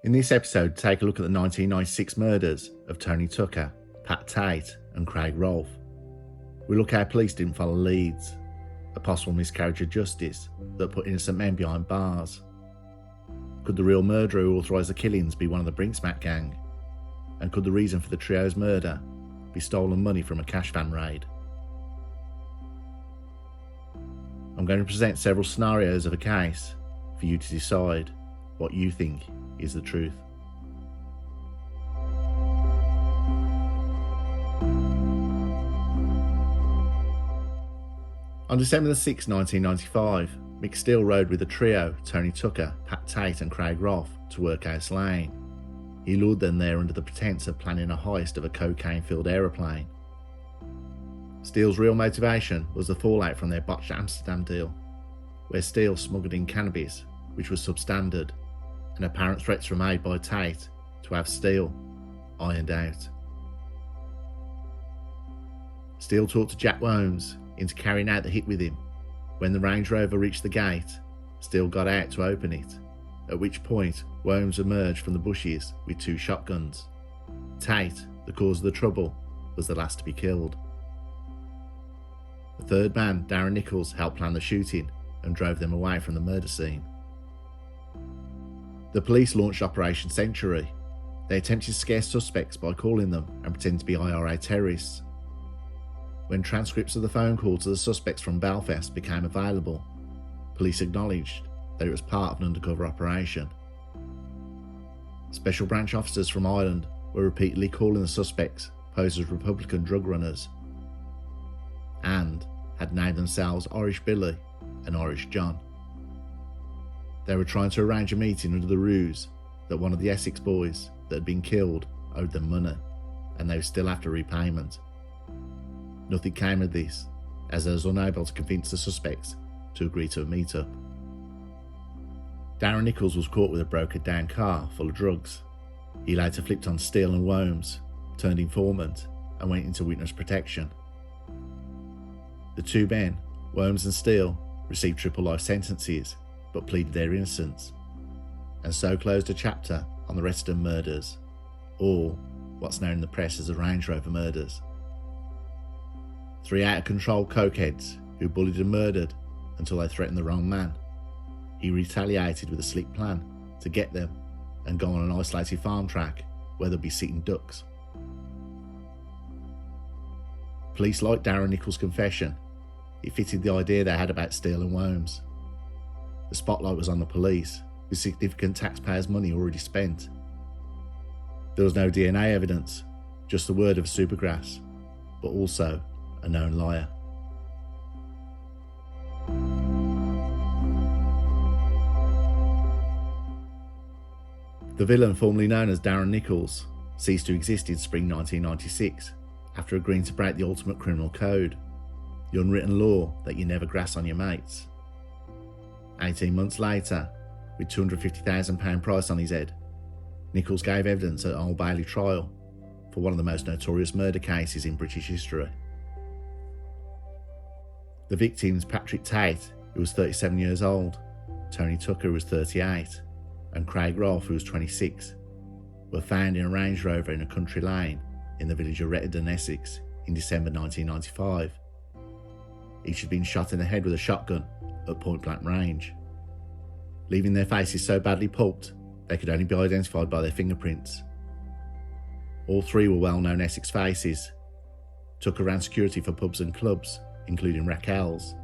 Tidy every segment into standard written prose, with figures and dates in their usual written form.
In this episode, take a look at the 1996 murders of Tony Tucker, Pat Tate and Craig Rolfe. We look how police didn't follow leads, a possible miscarriage of justice that put innocent men behind bars. Could the real murderer who authorised the killings be one of the Brinks gang? And could the reason for the trio's murder be stolen money from a cash van raid? I'm going to present several scenarios of a case for you to decide what you think is the truth. On December 6, 1995, Mick Steele rode with the trio Tony Tucker, Pat Tate and Craig Rolfe to Workhouse Lane. He lured them there under the pretence of planning a heist of a cocaine-filled aeroplane. Steele's real motivation was the fallout from their botched Amsterdam deal, where Steele smuggled in cannabis, which was substandard, and apparent threats were made by Tate to have Steele ironed out. Steele talked to Jack Worms into carrying out the hit with him. When the Range Rover reached the gate, Steele got out to open it, at which point Worms emerged from the bushes with 2 shotguns. Tate, the cause of the trouble, was the last to be killed. The third man, Darren Nichols, helped plan the shooting and drove them away from the murder scene. The police launched Operation Century. They attempted to scare suspects by calling them and pretending to be IRA terrorists. When transcripts of the phone call to the suspects from Belfast became available, police acknowledged that it was part of an undercover operation. Special branch officers from Ireland were repeatedly calling the suspects posed as Republican drug runners and had named themselves Irish Billy and Irish John. They were trying to arrange a meeting under the ruse that one of the Essex boys that had been killed owed them money, and they were still after repayment. Nothing came of this, as they was unable to convince the suspects to agree to a meet-up. Darren Nichols was caught with a broken down car full of drugs. He later flipped on Steele and Worms, turned informant, and went into witness protection. The 2 men, Worms and Steele, received triple life sentences but pleaded their innocence, and so closed a chapter on the Rettendon murders, or what's known in the press as the Range Rover murders. 3 out-of-control cokeheads who bullied and murdered until they threatened the wrong man. He retaliated with a slick plan to get them and go on an isolated farm track where they'll be sitting ducks. Police liked Darren Nichols' confession. It fitted the idea they had about Steele and Worms. The spotlight was on the police, with significant taxpayers' money already spent. There was no DNA evidence, just the word of a supergrass, but also a known liar. The villain, formerly known as Darren Nichols, ceased to exist in spring 1996 after agreeing to break the ultimate criminal code, the unwritten law that you never grass on your mates. 18 months later, with £250,000 price on his head, Nichols gave evidence at an Old Bailey trial for one of the most notorious murder cases in British history. The victims, Patrick Tate, who was 37 years old, Tony Tucker, who was 38, and Craig Rolfe, who was 26, were found in a Range Rover in a country lane in the village of Rettendon, Essex, in December 1995. Each had been shot in the head with a shotgun at point-blank range, leaving their faces so badly pulped they could only be identified by their fingerprints. All 3 were well-known Essex faces. Tucker ran security for pubs and clubs, including Raquel's,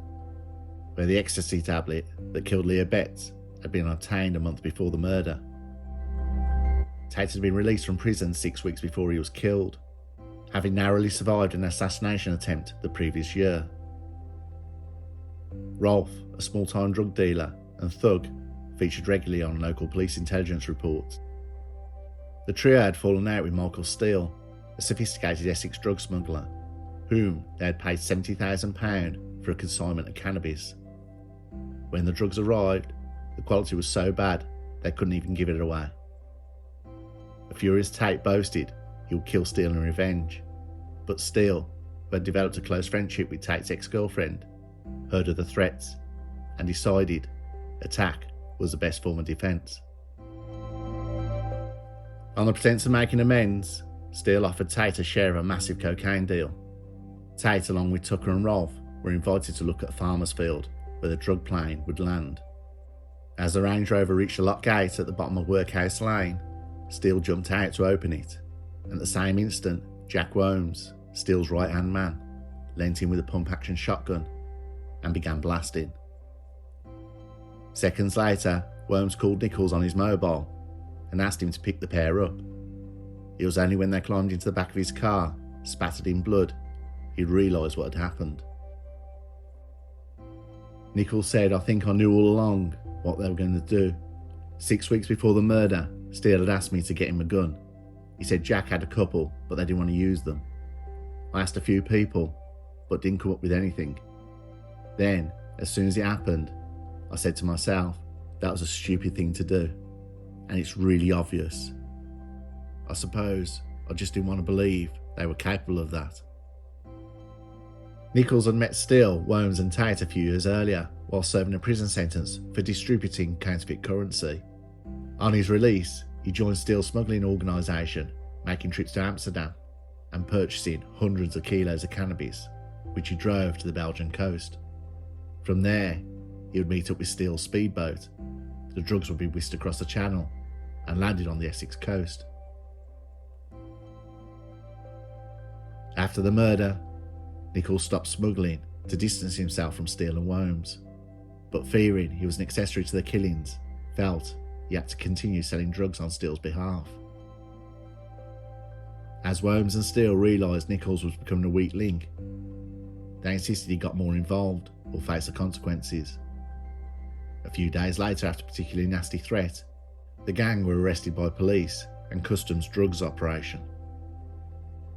where the ecstasy tablet that killed Leah Betts had been obtained a month before the murder. Tate had been released from prison 6 weeks before he was killed, having narrowly survived an assassination attempt the previous year. Rolfe, a small-time drug dealer and thug, featured regularly on local police intelligence reports. The trio had fallen out with Michael Steele, a sophisticated Essex drug smuggler, whom they had paid £70,000 for a consignment of cannabis. When the drugs arrived, the quality was so bad they couldn't even give it away. A furious Tate boasted he would kill Steele in revenge, but Steele, who had developed a close friendship with Tate's ex-girlfriend, heard of the threats and decided attack was the best form of defence. On the pretense of making amends, Steele offered Tate a share of a massive cocaine deal. Tate, along with Tucker and Rolfe, were invited to look at a farmer's field where the drug plane would land. As the Range Rover reached the lock gate at the bottom of Workhouse Lane, Steele jumped out to open it, and at the same instant, Jack Worms, Steele's right-hand man, leant in with a pump-action shotgun and began blasting. Seconds later, Worms called Nichols on his mobile and asked him to pick the pair up. It was only when they climbed into the back of his car, spattered in blood, he'd realised what had happened. Nichols said, "I think I knew all along what they were going to do. 6 weeks before the murder, Steele had asked me to get him a gun. He said Jack had a couple, but they didn't want to use them. I asked a few people, but didn't come up with anything. Then, as soon as it happened, I said to myself, that was a stupid thing to do, and it's really obvious. I suppose I just didn't want to believe they were capable of that." Nichols had met Steele, Worms and Tate a few years earlier while serving a prison sentence for distributing counterfeit currency. On his release, he joined Steele's smuggling organisation, making trips to Amsterdam and purchasing hundreds of kilos of cannabis, which he drove to the Belgian coast. From there, he would meet up with Steele's speedboat. The drugs would be whisked across the channel and landed on the Essex coast. After the murder, Nichols stopped smuggling to distance himself from Steele and Worms, but fearing he was an accessory to the killings, felt he had to continue selling drugs on Steele's behalf. As Worms and Steele realised Nichols was becoming a weak link, they insisted he got more involved or face the consequences. A few days later, after a particularly nasty threat, the gang were arrested by police and customs drugs operation.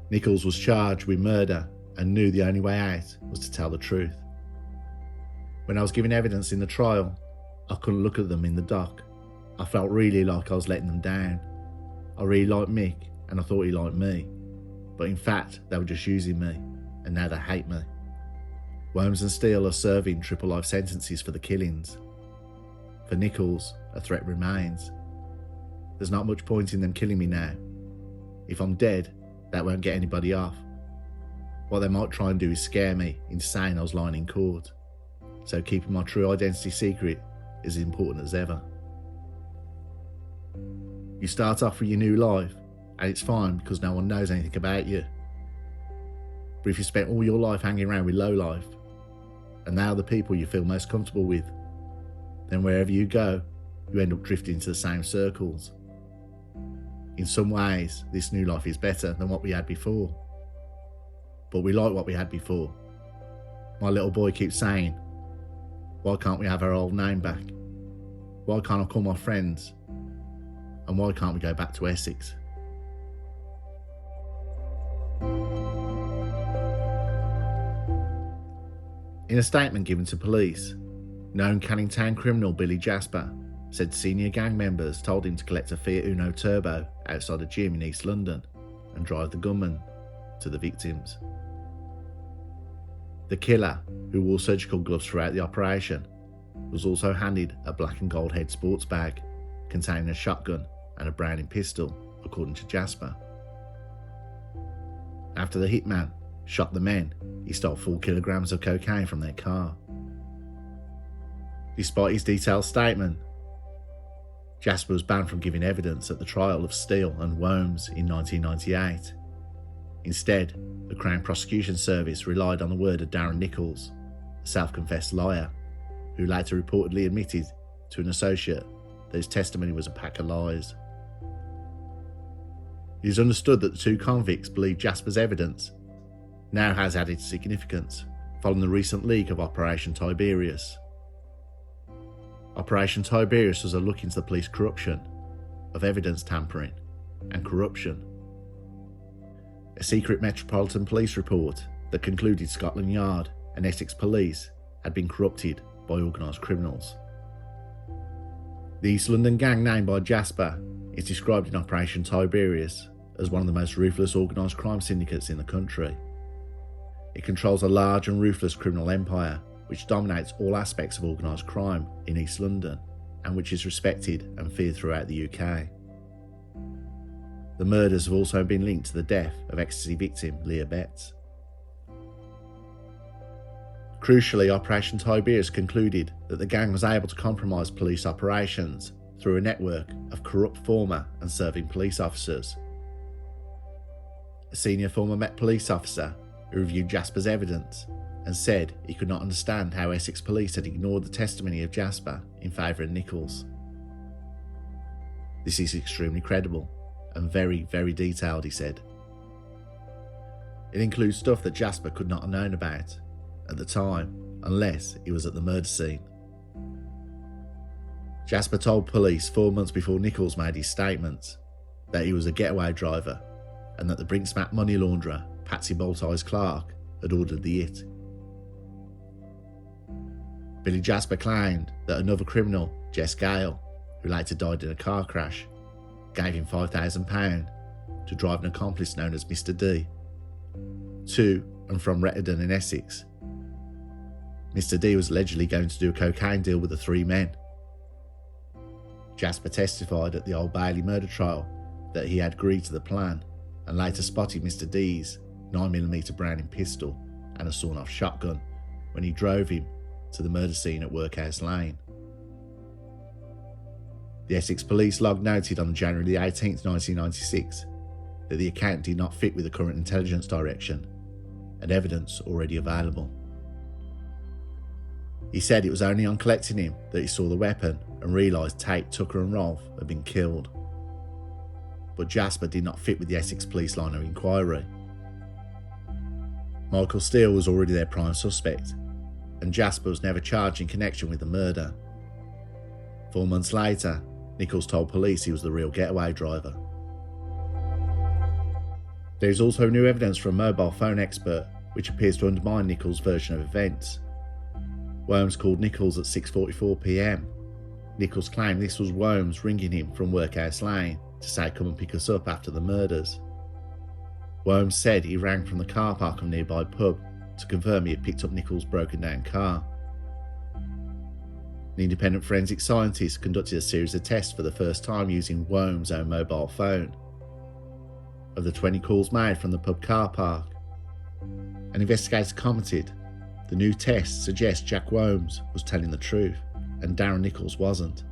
Nichols was charged with murder and knew the only way out was to tell the truth. When I was giving evidence in the trial, I couldn't look at them in the dock. I felt really like I was letting them down. I really liked Mick and I thought he liked me, but in fact they were just using me, and now they hate me. Worms and Steele are serving triple life sentences for the killings. For Nichols, a threat remains. There's not much point in them killing me now. If I'm dead, that won't get anybody off. What they might try and do is scare me into saying I was lying in court. So keeping my true identity secret is as important as ever. You start off with your new life, and it's fine because no one knows anything about you. But if you spent all your life hanging around with lowlife, and they're the people you feel most comfortable with, then wherever you go, you end up drifting into the same circles. In some ways, this new life is better than what we had before. But we like what we had before. My little boy keeps saying, "Why can't we have our old name back? Why can't I call my friends? And why can't we go back to Essex?" In a statement given to police, known Canning Town criminal Billy Jasper said senior gang members told him to collect a Fiat Uno Turbo outside a gym in East London and drive the gunman to the victims. The killer, who wore surgical gloves throughout the operation, was also handed a black and gold head sports bag containing a shotgun and a Browning pistol, according to Jasper. After the hitman shot the men, he stole 4 kilograms of cocaine from their car. Despite his detailed statement, Jasper was banned from giving evidence at the trial of Steele and Worms in 1998. Instead, the Crown Prosecution Service relied on the word of Darren Nichols, a self-confessed liar, who later reportedly admitted to an associate that his testimony was a pack of lies. It is understood that the 2 convicts believe Jasper's evidence now has added significance following the recent leak of Operation Tiberius. Operation Tiberius was a look into the police corruption, of evidence tampering and corruption. A secret Metropolitan Police report that concluded Scotland Yard and Essex Police had been corrupted by organised criminals. The East London gang named by Jasper is described in Operation Tiberius as one of the most ruthless organised crime syndicates in the country. It controls a large and ruthless criminal empire which dominates all aspects of organised crime in East London and which is respected and feared throughout the UK. The murders have also been linked to the death of ecstasy victim Leah Betts. Crucially, Operation Tiberius concluded that the gang was able to compromise police operations through a network of corrupt former and serving police officers. A senior former Met police officer who reviewed Jasper's evidence and said he could not understand how Essex police had ignored the testimony of Jasper in favour of Nichols. This is extremely credible and very, very detailed, he said. It includes stuff that Jasper could not have known about at the time unless he was at the murder scene. Jasper told police 4 months before Nichols made his statements that he was a getaway driver and that the Brinks money launderer, Patsy Bolt-Eyes Clark, had ordered the hit. Billy Jasper claimed that another criminal, Jess Gale, who later died in a car crash, gave him £5,000 to drive an accomplice known as Mr. D to and from Rettendon in Essex. Mr. D was allegedly going to do a cocaine deal with the three men. Jasper testified at the Old Bailey murder trial that he had agreed to the plan and later spotted Mr. D's 9mm Browning pistol and a sawn-off shotgun when he drove him to the murder scene at Workhouse Lane. The Essex police log noted on January 18th, 1996 that the account did not fit with the current intelligence direction and evidence already available. He said it was only on collecting him that he saw the weapon and realised Tate, Tucker and Rolfe had been killed. But Jasper did not fit with the Essex police line of inquiry. Michael Steele was already their prime suspect, and Jasper was never charged in connection with the murder. 4 months later, Nichols told police he was the real getaway driver. There is also new evidence from a mobile phone expert which appears to undermine Nichols' version of events. Worms called Nichols at 6:44 p.m. Nichols claimed this was Worms ringing him from Workhouse Lane to say come and pick us up after the murders. Worms said he rang from the car park of a nearby pub to confirm he had picked up Nichols' broken down car. An independent forensic scientist conducted a series of tests for the first time using Worms' own mobile phone. Of the 20 calls made from the pub car park, an investigator commented, "The new test suggests Jack Worms was telling the truth and Darren Nichols wasn't.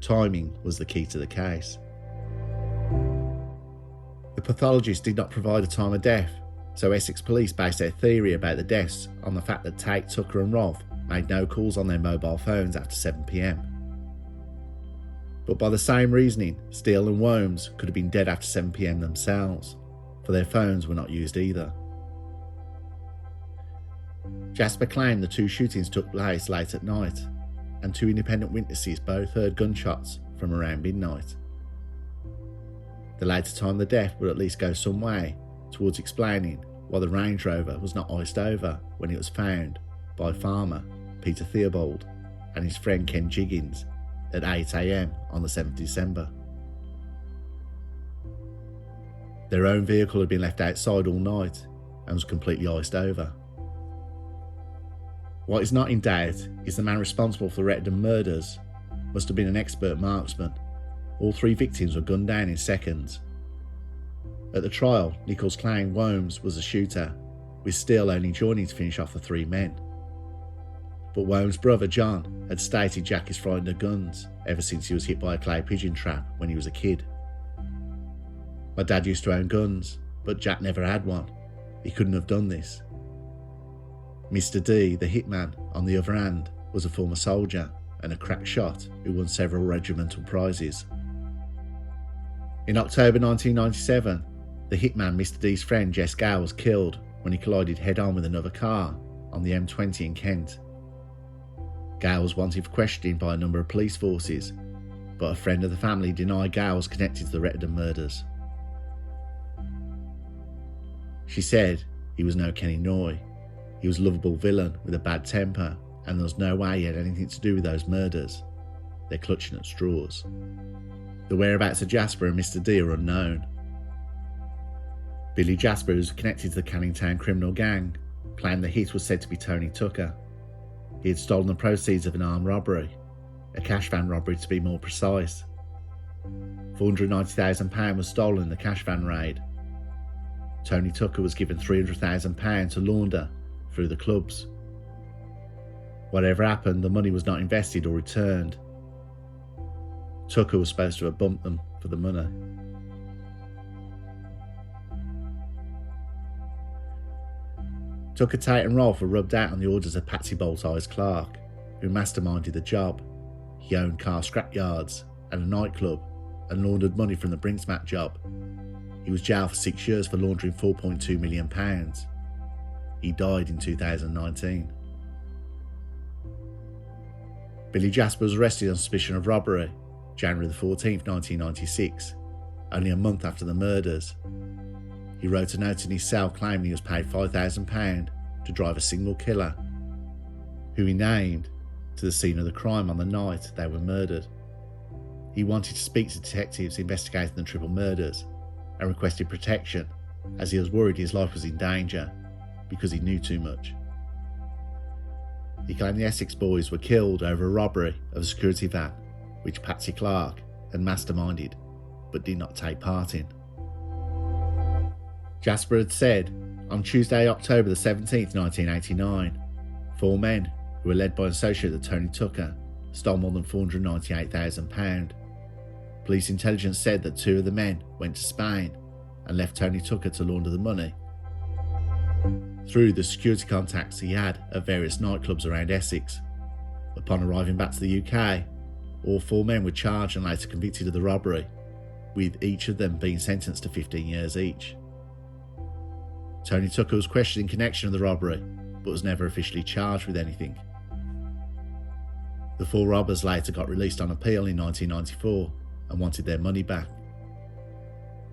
Timing was the key to the case." The pathologist did not provide a time of death, so Essex police based their theory about the deaths on the fact that Tate, Tucker and Rolfe made no calls on their mobile phones after 7 p.m. But by the same reasoning, Steele and Worms could have been dead after 7 p.m. themselves, for their phones were not used either. Jasper claimed the two shootings took place late at night, and two independent witnesses both heard gunshots from around midnight. The later time of the death would at least go some way towards explaining why the Range Rover was not iced over when it was found by farmer Peter Theobald and his friend Ken Jiggins at 8 a.m. on the 7th of December. Their own vehicle had been left outside all night and was completely iced over. What is not in doubt is the man responsible for the Rettendon murders must have been an expert marksman. All three victims were gunned down in seconds. At the trial, Nichols claimed Worms was a shooter, with Steele only joining to finish off the three men. But Worms' brother John had stated Jack is frightened of guns ever since he was hit by a clay pigeon trap when he was a kid. "My dad used to own guns, but Jack never had one. He couldn't have done this." Mr. D, the hitman, on the other hand, was a former soldier and a crack shot who won several regimental prizes. In October 1997, the hitman Mr. D's friend Jess Gale was killed when he collided head-on with another car on the M20 in Kent. Gale was wanted for questioning by a number of police forces, but a friend of the family denied Gale was connected to the Rettendon murders. She said he was no Kenny Noy. He was a lovable villain with a bad temper, and there was no way he had anything to do with those murders. They're clutching at straws. The whereabouts of Jasper and Mr. D are unknown. Billy Jasper, who was connected to the Canning Town criminal gang, claimed the hit was said to be Tony Tucker. He had stolen the proceeds of an armed robbery, a cash van robbery to be more precise. £490,000 was stolen in the cash van raid. Tony Tucker was given £300,000 to launder through the clubs. Whatever happened, the money was not invested or returned. Tucker was supposed to have bumped them for the money. Tucker, Tate and Rolfe were rubbed out on the orders of Patsy Bolt-Eyes Clark, who masterminded the job. He owned car scrapyards and a nightclub and laundered money from the Brinks mat job. He was jailed for 6 years for laundering £4.2 million. He died in 2019. Billy Jasper was arrested on suspicion of robbery, January 14, 1996, only a month after the murders. He wrote a note in his cell claiming he was paid £5,000 to drive a single killer, who he named, to the scene of the crime on the night they were murdered. He wanted to speak to detectives investigating the triple murders and requested protection, as he was worried his life was in danger because he knew too much. He claimed the Essex boys were killed over a robbery of a security van, which Patsy Clark had masterminded but did not take part in. Jasper had said, on Tuesday, October the 17th, 1989, 4 men, who were led by an associate of Tony Tucker, stole more than £498,000. Police intelligence said that 2 of the men went to Spain and left Tony Tucker to launder the money through the security contacts he had at various nightclubs around Essex. Upon arriving back to the UK, all 4 men were charged and later convicted of the robbery, with each of them being sentenced to 15 years each. Tony Tucker was questioned in connection with the robbery, but was never officially charged with anything. The 4 robbers later got released on appeal in 1994 and wanted their money back.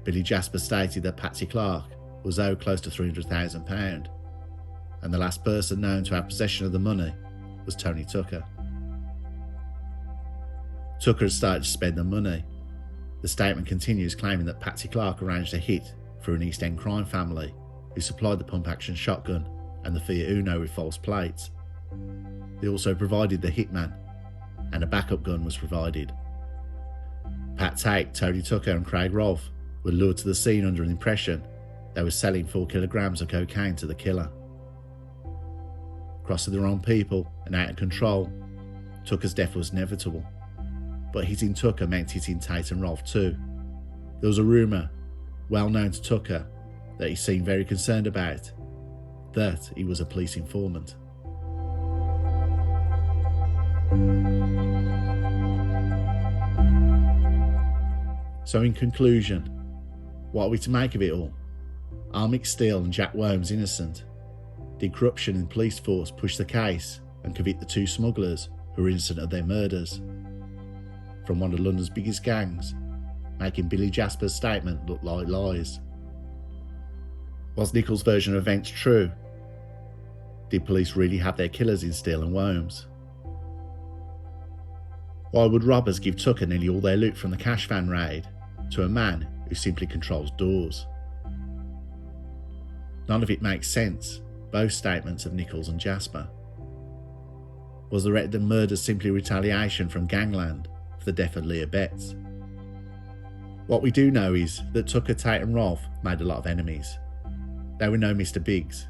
Billy Jasper stated that Patsy Clark was owed close to £300,000, and the last person known to have possession of the money was Tony Tucker. Tucker had started to spend the money. The statement continues, claiming that Patsy Clark arranged a hit for an East End crime family who supplied the pump-action shotgun and the Fiat Uno with false plates. They also provided the hitman, and a backup gun was provided. Pat Tate, Tony Tucker and Craig Rolfe were lured to the scene under an impression they were selling 4 kilograms of cocaine to the killer. Crossing the wrong people and out of control, Tucker's death was inevitable. But hitting Tucker meant hitting Tate and Rolfe too. There was a rumour, well known to Tucker, that he seemed very concerned about, that he was a police informant. So in conclusion, what are we to make of it all? Are Mick Steele and Jack Worms innocent? Did corruption in the police force push the case and convict the 2 smugglers who were innocent of their murders? From one of London's biggest gangs, making Billy Jasper's statement look like lies. Was Nichols' version of events true? Did police really have their killers in Steele and Worms? Why would robbers give Tucker nearly all their loot from the cash van raid to a man who simply controls doors? None of it makes sense, both statements of Nichols and Jasper. Was the Rettendon murder simply retaliation from gangland for the death of Leah Betts? What we do know is that Tucker, Tate and Rolfe made a lot of enemies. They were no Mr. Biggs.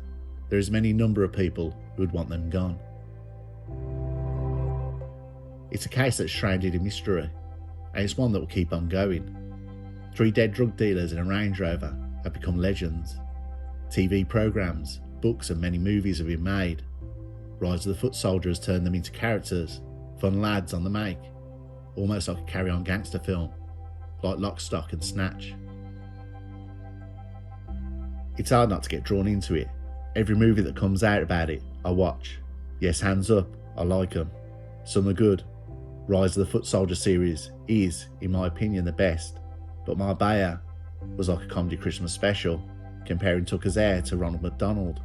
There is many number of people who would want them gone. It's a case that's shrouded in mystery, and it's one that will keep on going. 3 dead drug dealers in a Range Rover have become legends. TV programmes, books and many movies have been made. Rise of the Foot Soldier has turned them into characters, fun lads on the make, almost like a carry-on gangster film, like Lock, Stock and Snatch. It's hard not to get drawn into it. Every movie that comes out about it, I watch. Yes, hands up, I like them. Some are good. Rise of the Foot Soldier series is, in my opinion, the best, but Marbella was like a comedy Christmas special, comparing Tucker's heir to Ronald McDonald.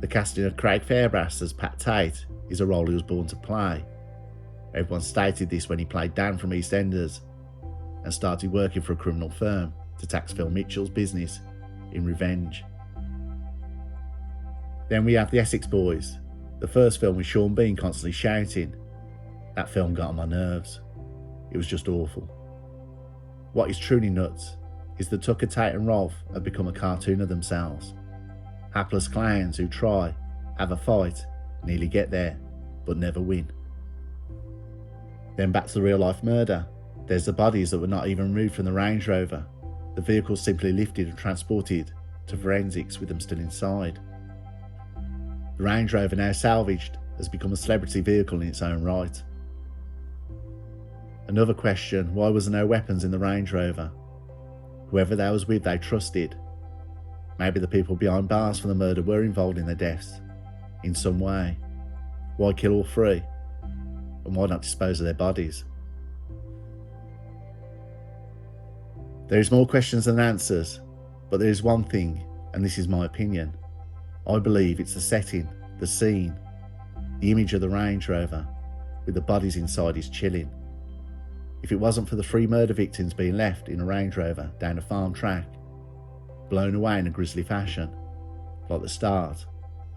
The casting of Craig Fairbrass as Pat Tate is a role he was born to play. Everyone stated this when he played Dan from EastEnders and started working for a criminal firm to tax Phil Mitchell's business in revenge. Then we have The Essex Boys, the first film with Sean Bean constantly shouting. That film got on my nerves. It was just awful. What is truly nuts is that Tucker, Tate and Rolfe have become a cartoon of themselves. Hapless clowns who try, have a fight, nearly get there, but never win. Then back to the real life murder. There's the bodies that were not even removed from the Range Rover. The vehicle simply lifted and transported to forensics with them still inside. The Range Rover, now salvaged, has become a celebrity vehicle in its own right. Another question, why was there no weapons in the Range Rover? Whoever they was with, they trusted. Maybe the people behind bars for the murder were involved in their deaths in some way. Why kill all three? And why not dispose of their bodies? There is more questions than answers, but there is one thing, and this is my opinion. I believe it's the setting, the scene, the image of the Range Rover, with the bodies inside is chilling. If it wasn't for the 3 murder victims being left in a Range Rover down a farm track, blown away in a grisly fashion, like the start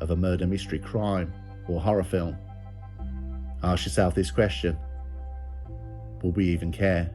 of a murder mystery crime or horror film, ask yourself this question: would we even care?